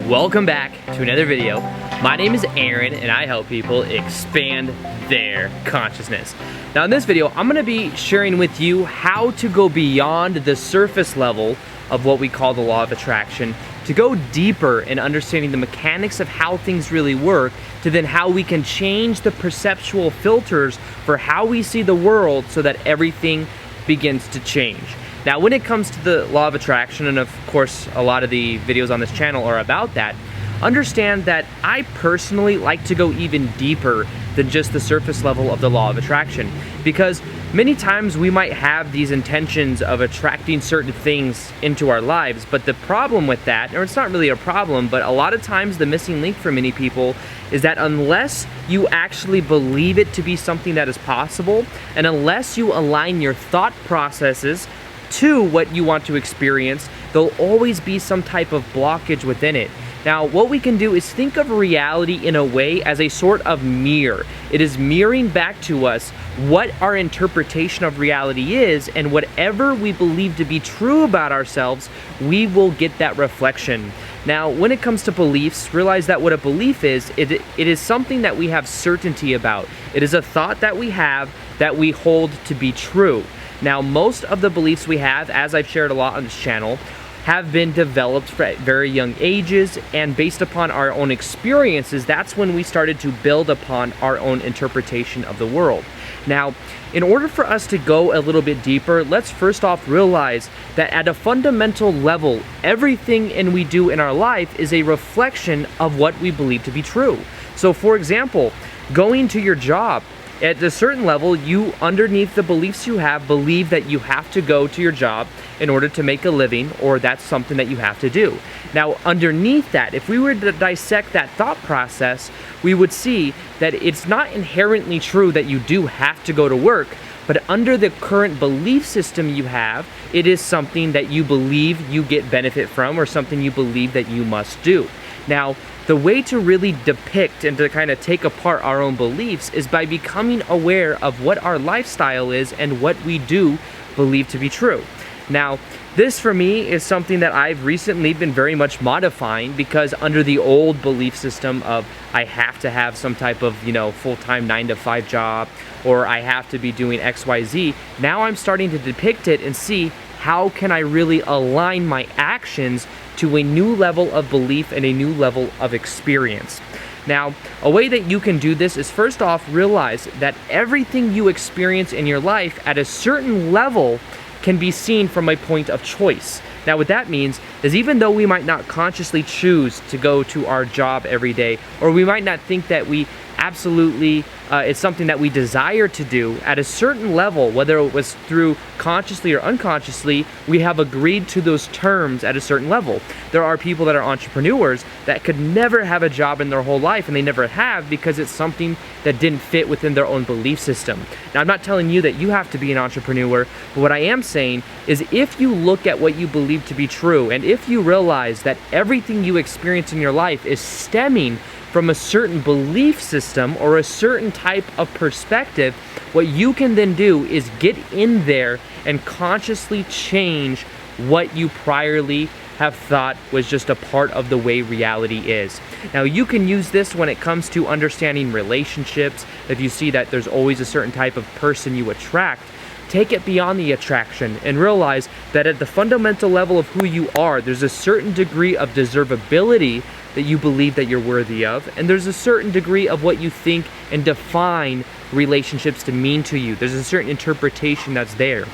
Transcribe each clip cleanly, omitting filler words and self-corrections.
Welcome back to another video. My name is Aaron and I help people expand their consciousness. Now in this video, I'm gonna be sharing with you how to go beyond the surface level of what we call the law of attraction, to go deeper in understanding the mechanics of how things really work, to then how we can change the perceptual filters for how we see the world so that everything begins to change. Now, when it comes to the law of attraction, and of course, a lot of the videos on this channel are about that, understand that I personally like to go even deeper than just the surface level of the law of attraction, because many times we might have these intentions of attracting certain things into our lives, but the problem with that, or it's not really a problem, but a lot of times the missing link for many people is that unless you actually believe it to be something that is possible, and unless you align your thought processes to what you want to experience, there'll always be some type of blockage within it. Now, what we can do is think of reality in a way as a sort of mirror. It is mirroring back to us what our interpretation of reality is, and whatever we believe to be true about ourselves, we will get that reflection. Now, when it comes to beliefs, realize that what a belief is, it is something that we have certainty about. It is a thought that we have that we hold to be true. Now, most of the beliefs we have, as I've shared a lot on this channel, have been developed at very young ages, and based upon our own experiences, that's when we started to build upon our own interpretation of the world. Now, in order for us to go a little bit deeper, let's first off realize that at a fundamental level, everything we do in our life is a reflection of what we believe to be true. So, for example, going to your job, at a certain level, you, underneath the beliefs you have, believe that you have to go to your job in order to make a living, or that's something that you have to do. Now, underneath that, if we were to dissect that thought process, we would see that it's not inherently true that you do have to go to work, but under the current belief system you have, it is something that you believe you get benefit from, or something you believe that you must do. Now, the way to really depict and to kind of take apart our own beliefs is by becoming aware of what our lifestyle is and what we do believe to be true. Now, this for me is something that I've recently been very much modifying, because under the old belief system of I have to have some type of, full-time 9-to-5 job, or I have to be doing XYZ, now I'm starting to depict it and see how can I really align my actions to a new level of belief and a new level of experience. Now, a way that you can do this is first off realize that everything you experience in your life at a certain level can be seen from a point of choice. Now, what that means is even though we might not consciously choose to go to our job every day, or we might not think that we absolutely it's something that we desire to do, at a certain level, whether it was through consciously or unconsciously, we have agreed to those terms at a certain level. There are people that are entrepreneurs that could never have a job in their whole life, and they never have, because it's something that didn't fit within their own belief system. Now, I'm not telling you that you have to be an entrepreneur, but what I am saying is if you look at what you believe to be true, and if you realize that everything you experience in your life is stemming from a certain belief system or a certain type of perspective, what you can then do is get in there and consciously change what you priorly have thought was just a part of the way reality is. Now, you can use this when it comes to understanding relationships. If you see that there's always a certain type of person you attract, take it beyond the attraction and realize that at the fundamental level of who you are, there's a certain degree of deservability that you believe that you're worthy of, and there's a certain degree of what you think and define relationships to mean to you. There's a certain interpretation that's there.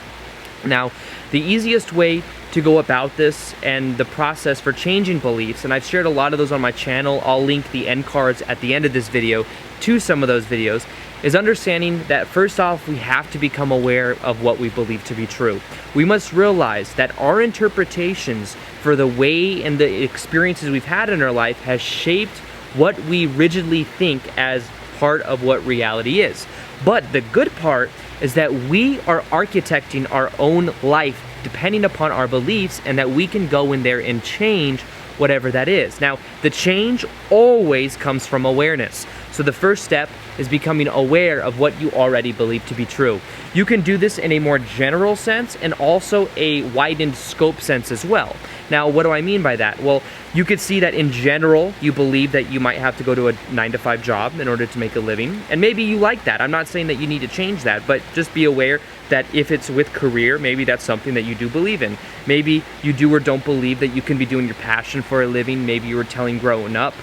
Now, the easiest way to go about this and the process for changing beliefs, and I've shared a lot of those on my channel, I'll link the end cards at the end of this video to some of those videos, is understanding that first off, we have to become aware of what we believe to be true. We must realize that our interpretations for the way and the experiences we've had in our life has shaped what we rigidly think as part of what reality is. But the good part is that we are architecting our own life depending upon our beliefs, and that we can go in there and change whatever that is. Now, the change always comes from awareness. So the first step is becoming aware of what you already believe to be true. You can do this in a more general sense and also a widened scope sense as well. Now, what do I mean by that? Well, you could see that in general, you believe that you might have to go to a 9-to-5 job in order to make a living. And maybe you like that. I'm not saying that you need to change that, but just be aware that if it's with career, maybe that's something that you do believe in. Maybe you do or don't believe that you can be doing your passion for a living. Maybe you were told growing up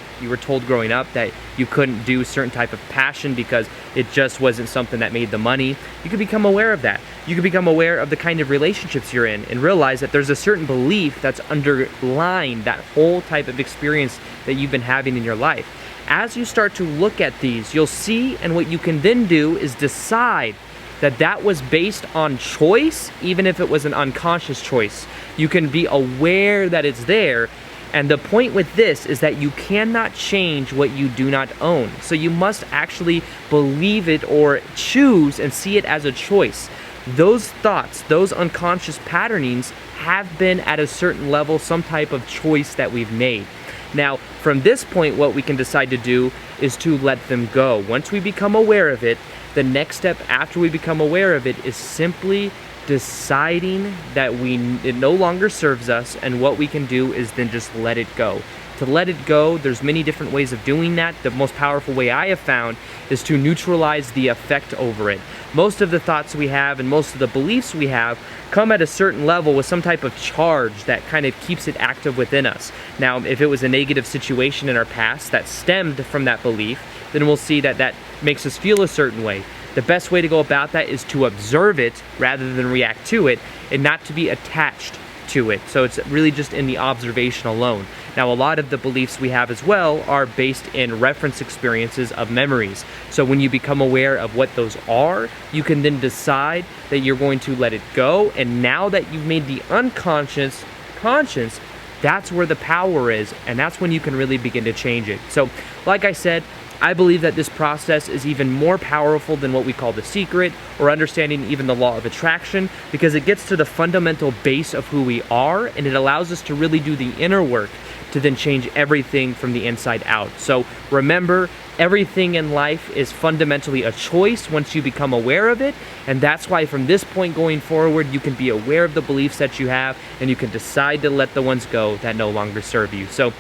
that you couldn't do certain type of passion because it just wasn't something that made the money. You could become aware of that. You could become aware of the kind of relationships you're in and realize that there's a certain belief that's underlying that whole type of experience that you've been having in your life. As you start to look at these, you'll see, and what you can then do is decide that that was based on choice, even if it was an unconscious choice. You can be aware that it's there. And the point with this is that you cannot change what you do not own. So you must actually believe it or choose and see it as a choice. Those thoughts, those unconscious patternings have been at a certain level some type of choice that we've made. Now, from this point, what we can decide to do is to let them go. Once we become aware of it, the next step after we become aware of it is simply deciding that it no longer serves us, and what we can do is then just let it go. To let it go, there's many different ways of doing that. The most powerful way I have found is to neutralize the effect over it. Most of the thoughts we have and most of the beliefs we have come at a certain level with some type of charge that kind of keeps it active within us. Now, if it was a negative situation in our past that stemmed from that belief, then we'll see that that makes us feel a certain way. The best way to go about that is to observe it rather than react to it, and not to be attached to it. So it's really just in the observation alone. Now, a lot of the beliefs we have as well are based in reference experiences of memories. So when you become aware of what those are, you can then decide that you're going to let it go. And now that you've made the unconscious conscious, that's where the power is, and that's when you can really begin to change it. So, like I said, I believe that this process is even more powerful than what we call the secret or understanding even the law of attraction, because it gets to the fundamental base of who we are, and it allows us to really do the inner work to then change everything from the inside out. So remember, everything in life is fundamentally a choice once you become aware of it, and that's why from this point going forward, you can be aware of the beliefs that you have, and you can decide to let the ones go that no longer serve you. So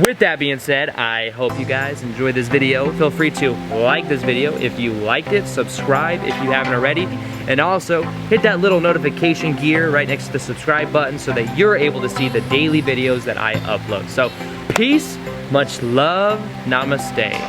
with that being said, I hope you guys enjoyed this video. Feel free to like this video if you liked it, subscribe if you haven't already, and also hit that little notification gear right next to the subscribe button so that you're able to see the daily videos that I upload. So peace, much love, namaste.